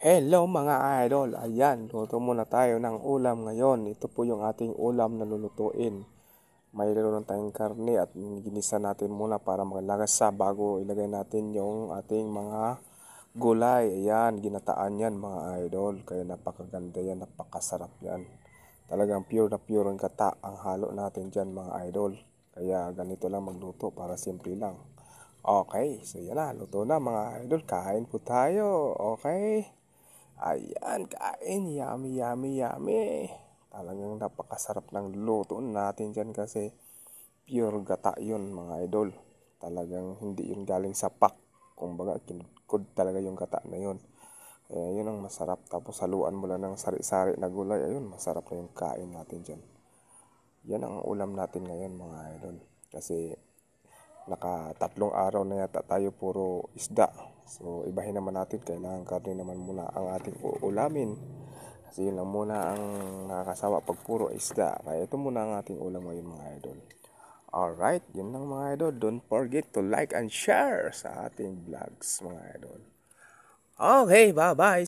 Hello mga idol, ayan, luto muna tayo ng ulam ngayon. Ito po yung ating ulam na lulutuin. Mayroon tayong karne at ginisa natin muna para makalagasa bago ilagay natin yung ating mga gulay. Ayan, ginataan yan mga idol. Kaya napakaganda yan, napakasarap yan. Talagang pure na pure ang gata ang halo natin dyan mga idol. Kaya ganito lang magluto para simple lang. Okay, so yan na, luto na mga idol. Kain po tayo, okay? Ayan, kain. Yummy, yummy, yummy. Talagang napakasarap ng luto natin dyan kasi pure gata yun mga idol. Talagang hindi yun galing sa pack. Kumbaga, kinudkod talaga yung gata na yun. Kaya yun ang masarap. Tapos haluan mo lang ng sari-sari na gulay. Ayun, masarap na yung kain natin dyan. Yan ang ulam natin ngayon mga idol. Kasi nakatatlong araw na yata tayo puro isda. So ibahin naman natin, kailangan karne naman muna ang ating uulamin. Kasi yun lang muna ang nakakasawa pag puro isda. Kaya ito muna ang ating ulam ngayon mga idol. Alright, yun lang mga idol. Don't forget to like and share sa ating vlogs mga idol. Okay, bye-bye.